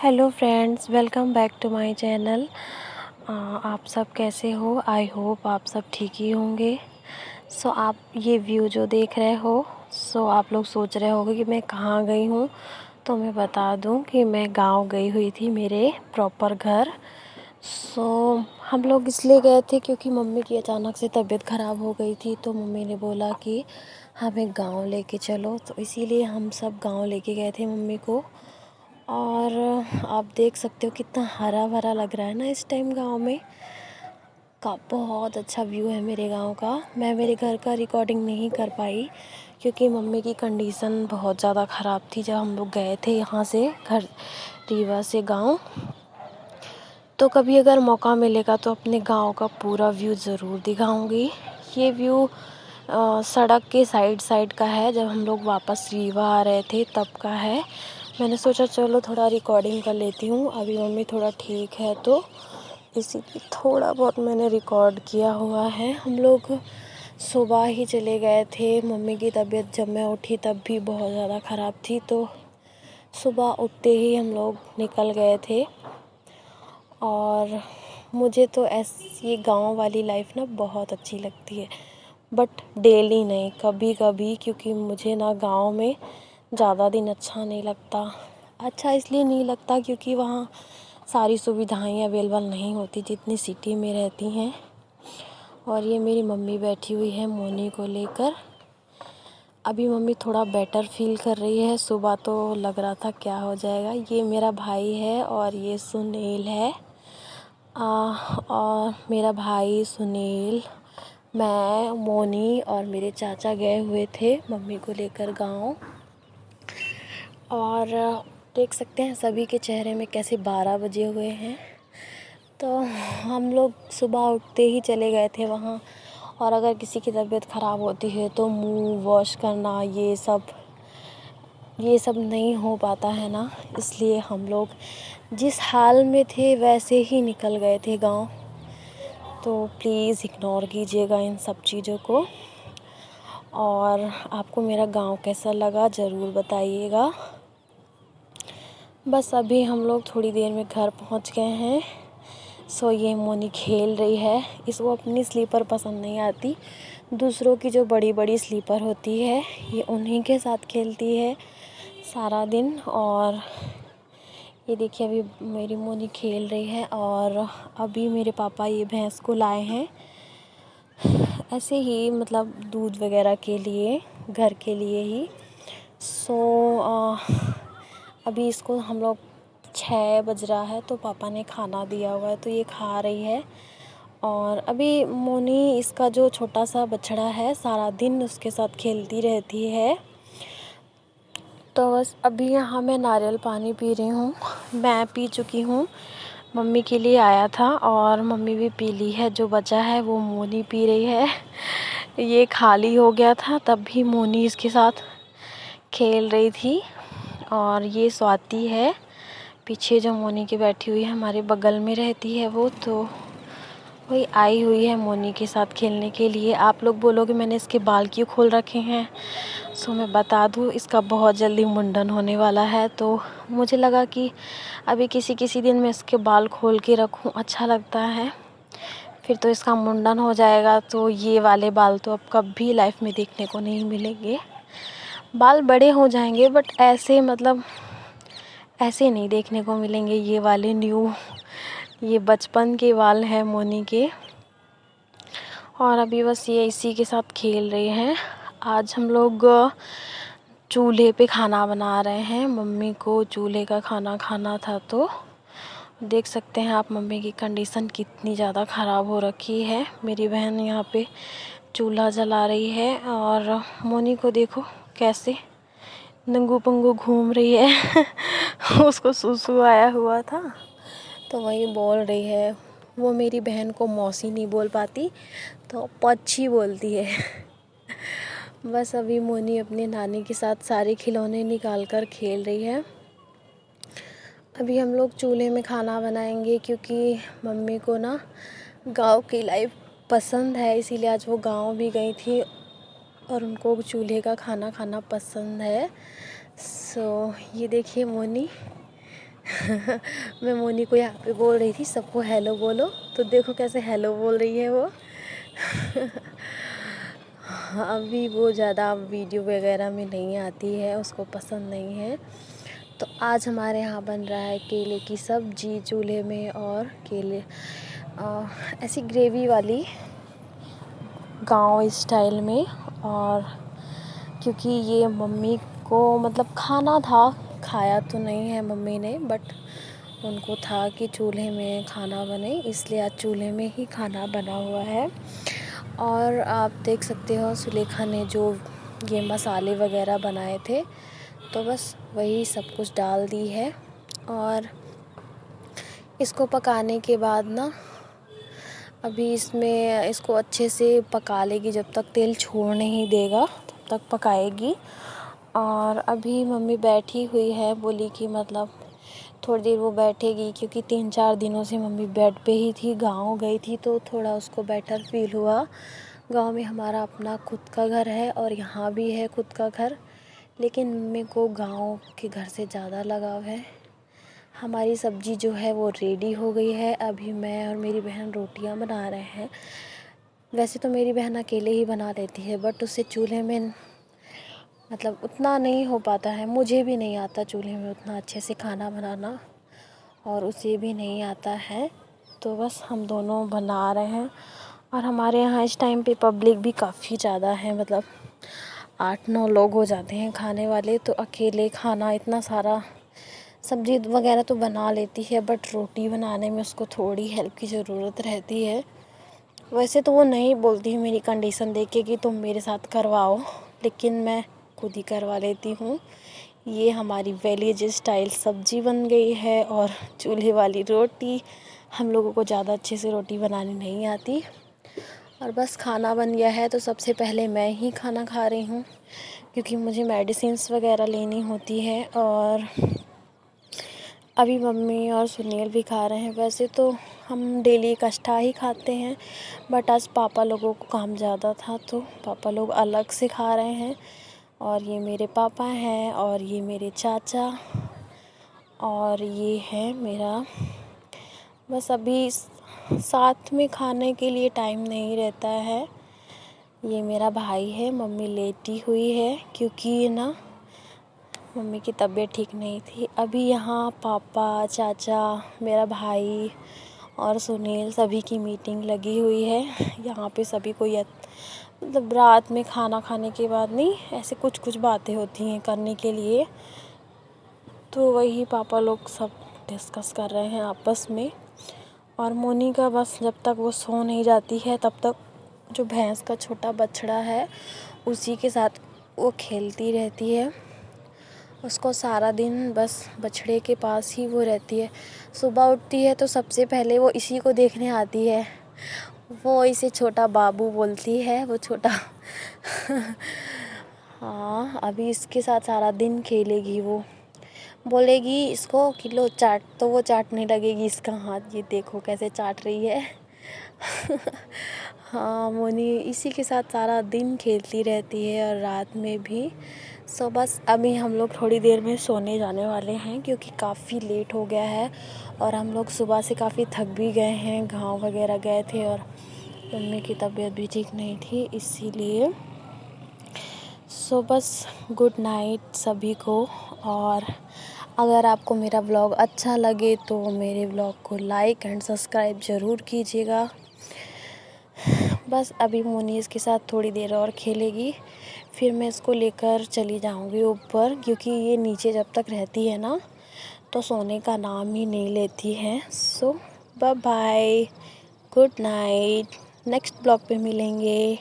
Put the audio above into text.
Hello friends, welcome back to my channel. आप सब कैसे हो? आई होप आप सब ठीक ही होंगे। आप ये व्यू जो देख रहे हो, आप लोग सोच रहे होगे कि मैं कहाँ गई हूँ। तो मैं बता दूँ कि मैं गांव गई हुई थी, मेरे प्रॉपर घर। हम लोग इसलिए गए थे क्योंकि मम्मी की अचानक से तबीयत ख़राब हो गई थी। तो मम्मी ने बोला कि हमें गांव लेके चलो, तो इसीलिए हम सब गांव लेके गए थे मम्मी को। और आप देख सकते हो कितना हरा भरा लग रहा है ना इस टाइम गांव में का। बहुत अच्छा व्यू है मेरे गांव का। मैं मेरे घर का रिकॉर्डिंग नहीं कर पाई क्योंकि मम्मी की कंडीशन बहुत ज़्यादा ख़राब थी जब हम लोग गए थे यहाँ से घर, रीवा से गांव। तो कभी अगर मौका मिलेगा तो अपने गांव का पूरा व्यू ज़रूर दिखाऊंगी। ये व्यू सड़क के साइड का है, जब हम लोग वापस रीवा आ रहे थे तब का है। मैंने सोचा चलो थोड़ा रिकॉर्डिंग कर लेती हूँ। अभी मम्मी थोड़ा ठीक है तो इसीलिए थोड़ा बहुत मैंने रिकॉर्ड किया हुआ है। हम लोग सुबह ही चले गए थे। मम्मी की तबीयत जब मैं उठी तब भी बहुत ज़्यादा ख़राब थी, तो सुबह उठते ही हम लोग निकल गए थे। और मुझे तो ये गांव वाली लाइफ ना बहुत अच्छी लगती है, बट डेली नहीं, कभी कभी। क्योंकि मुझे ना गांव में ज़्यादा दिन अच्छा नहीं लगता। अच्छा इसलिए नहीं लगता क्योंकि वहाँ सारी सुविधाएं अवेलेबल नहीं होती जितनी सिटी में रहती हैं। और ये मेरी मम्मी बैठी हुई है मोनी को लेकर। अभी मम्मी थोड़ा बेटर फील कर रही है। सुबह तो लग रहा था क्या हो जाएगा। ये मेरा भाई है और ये सुनील है। और मेरा भाई सुनील, मैं, मोनी और मेरे चाचा गए हुए थे मम्मी को लेकर गांव। और देख सकते हैं सभी के चेहरे में कैसे 12 बजे हुए हैं। तो हम लोग सुबह उठते ही चले गए थे वहाँ। और अगर किसी की तबीयत ख़राब होती है तो मुंह वॉश करना ये सब नहीं हो पाता है ना, इसलिए हम लोग जिस हाल में थे वैसे ही निकल गए थे गांव। तो प्लीज़ इग्नोर कीजिएगा इन सब चीज़ों को। और आपको मेरा गांव कैसा लगा ज़रूर बताइएगा। बस अभी हम लोग थोड़ी देर में घर पहुंच गए हैं। ये मोनी खेल रही है। इसको अपनी स्लीपर पसंद नहीं आती, दूसरों की जो बड़ी बड़ी स्लीपर होती है ये उन्हीं के साथ खेलती है सारा दिन। और ये देखिए अभी मेरी मोनी खेल रही है। और अभी मेरे पापा ये भैंस को लाए हैं ऐसे ही, मतलब दूध वगैरह के लिए, घर के लिए ही। अभी इसको हम लोग 6 बज रहा है तो पापा ने खाना दिया हुआ है तो ये खा रही है। और अभी मोनी, इसका जो छोटा सा बछड़ा है, सारा दिन उसके साथ खेलती रहती है। तो बस अभी यहाँ मैं नारियल पानी पी रही हूँ। मैं पी चुकी हूँ, मम्मी के लिए आया था और मम्मी भी पी ली है। जो बचा है वो मोनी पी रही है। ये खाली हो गया था तब भी मोनी इसके साथ खेल रही थी। और ये स्वाति है पीछे जो मोनी के बैठी हुई है, हमारे बगल में रहती है वो। तो वही आई हुई है मोनी के साथ खेलने के लिए। आप लोग बोलोगे मैंने इसके बाल क्यों खोल रखे हैं। मैं बता दूँ, इसका बहुत जल्दी मुंडन होने वाला है। तो मुझे लगा कि अभी किसी दिन मैं इसके बाल खोल के रखूँ, अच्छा लगता है। फिर तो इसका मुंडन हो जाएगा तो ये वाले बाल तो अब कभी लाइफ में देखने को नहीं मिलेंगे। बाल बड़े हो जाएंगे बट ऐसे, मतलब ऐसे नहीं देखने को मिलेंगे ये वाले न्यू। ये बचपन के बाल हैं मोनी के। और अभी बस ये इसी के साथ खेल रहे हैं। आज हम लोग चूल्हे पे खाना बना रहे हैं। मम्मी को चूल्हे का खाना खाना था तो देख सकते हैं आप मम्मी की कंडीशन कितनी ज़्यादा ख़राब हो रखी है। मेरी बहन यहाँ पे चूल्हा जला रही है और मोनी को देखो कैसे नंगू पंगू घूम रही है। उसको सूसू आया हुआ था तो वही बोल रही है। वो मेरी बहन को मौसी नहीं बोल पाती तो पच्छी बोलती है। बस अभी मोनी अपने नानी के साथ सारे खिलौने निकाल कर खेल रही है। अभी हम लोग चूल्हे में खाना बनाएंगे क्योंकि मम्मी को ना गांव की लाइफ पसंद है, इसीलिए आज वो गांव भी गई थी और उनको चूल्हे का खाना खाना पसंद है। ये देखिए मोनी मैं मोनी को यहाँ पे बोल रही थी सबको हेलो बोलो, तो देखो कैसे हेलो बोल रही है वो। अभी वो ज़्यादा वीडियो वगैरह में नहीं आती है, उसको पसंद नहीं है। तो आज हमारे यहाँ बन रहा है केले की सब्जी चूल्हे में, और केले ऐसी ग्रेवी वाली गांव स्टाइल में। और क्योंकि ये मम्मी को मतलब खाना था, खाया तो नहीं है मम्मी ने, बट उनको था कि चूल्हे में खाना बने, इसलिए आज चूल्हे में ही खाना बना हुआ है। और आप देख सकते हो सुलेखा ने जो ये मसाले वगैरह बनाए थे, तो बस वही सब कुछ डाल दी है। और इसको पकाने के बाद ना, अभी इसमें इसको अच्छे से पका लेगी, जब तक तेल छोड़ नहीं देगा तब तक पकाएगी। और अभी मम्मी बैठी हुई है, बोली कि मतलब थोड़ी देर वो बैठेगी, क्योंकि 3-4 दिनों से मम्मी बेड पे ही थी, गाँव गई थी, तो थोड़ा उसको बेटर फील हुआ। गाँव में हमारा अपना खुद का घर है और यहाँ भी है खुद का घर, लेकिन मम्मी को गाँव के घर से ज़्यादा लगाव है। हमारी सब्ज़ी जो है वो रेडी हो गई है। अभी मैं और मेरी बहन रोटियां बना रहे हैं। वैसे तो मेरी बहन अकेले ही बना लेती है, बट उससे चूल्हे में मतलब उतना नहीं हो पाता है। मुझे भी नहीं आता चूल्हे में उतना अच्छे से खाना बनाना, और उसे भी नहीं आता है, तो बस हम दोनों बना रहे हैं। और हमारे यहाँ इस टाइम पे पब्लिक भी काफ़ी ज़्यादा है, मतलब 8-9 लोग हो जाते हैं खाने वाले, तो अकेले खाना इतना सारा सब्ज़ी वगैरह तो बना लेती है, बट रोटी बनाने में उसको थोड़ी हेल्प की ज़रूरत रहती है। वैसे तो वो नहीं बोलती है मेरी कंडीशन देख के कि तुम मेरे साथ करवाओ, लेकिन मैं खुद ही करवा लेती हूँ। ये हमारी विलेज स्टाइल सब्ज़ी बन गई है, और चूल्हे वाली रोटी। हम लोगों को ज़्यादा अच्छे से रोटी बनानी नहीं आती, और बस खाना बन गया है। तो सबसे पहले मैं ही खाना खा रही हूँ, क्योंकि मुझे मेडिसिन्स वगैरह लेनी होती है। और अभी मम्मी और सुनील भी खा रहे हैं। वैसे तो हम डेली इकट्ठा ही खाते हैं, बट आज पापा लोगों को काम ज़्यादा था, तो पापा लोग अलग से खा रहे हैं। और ये मेरे पापा हैं, और ये मेरे चाचा, और ये है मेरा। बस अभी साथ में खाने के लिए टाइम नहीं रहता है। ये मेरा भाई है, मम्मी लेटी हुई है, क्योंकि ना मम्मी की तबीयत ठीक नहीं थी। अभी यहाँ पापा, चाचा, मेरा भाई और सुनील सभी की मीटिंग लगी हुई है। यहाँ पे सभी को मतलब रात में खाना खाने के बाद नहीं, ऐसे कुछ कुछ बातें होती हैं करने के लिए, तो वही पापा लोग सब डिस्कस कर रहे हैं आपस में। और मोनी का बस जब तक वो सो नहीं जाती है तब तक जो भैंस का छोटा बछड़ा है उसी के साथ वो खेलती रहती है। उसको सारा दिन बस बछड़े के पास ही वो रहती है। सुबह उठती है तो सबसे पहले वो इसी को देखने आती है। वो इसे छोटा बाबू बोलती है, वो छोटा हाँ, अभी इसके साथ सारा दिन खेलेगी। वो बोलेगी इसको कि लो चाट, तो वो चाटने लगेगी इसका हाथ। ये देखो कैसे चाट रही है। हाँ, मोनी इसी के साथ सारा दिन खेलती रहती है, और रात में भी। सो बस अभी हम लोग थोड़ी देर में सोने जाने वाले हैं, क्योंकि काफ़ी लेट हो गया है, और हम लोग सुबह से काफ़ी थक भी गए हैं, गाँव वगैरह गए थे, और मम्मी की तबीयत भी ठीक नहीं थी, इसीलिए। सो बस गुड नाइट सभी को। और अगर आपको मेरा व्लॉग अच्छा लगे तो मेरे व्लॉग को लाइक एंड सब्सक्राइब ज़रूर कीजिएगा। बस अभी मोनी इसके साथ थोड़ी देर और खेलेगी, फिर मैं इसको लेकर चली जाऊंगी ऊपर, क्योंकि ये नीचे जब तक रहती है ना तो सोने का नाम ही नहीं लेती है। So bye bye, good night, next blog पे मिलेंगे।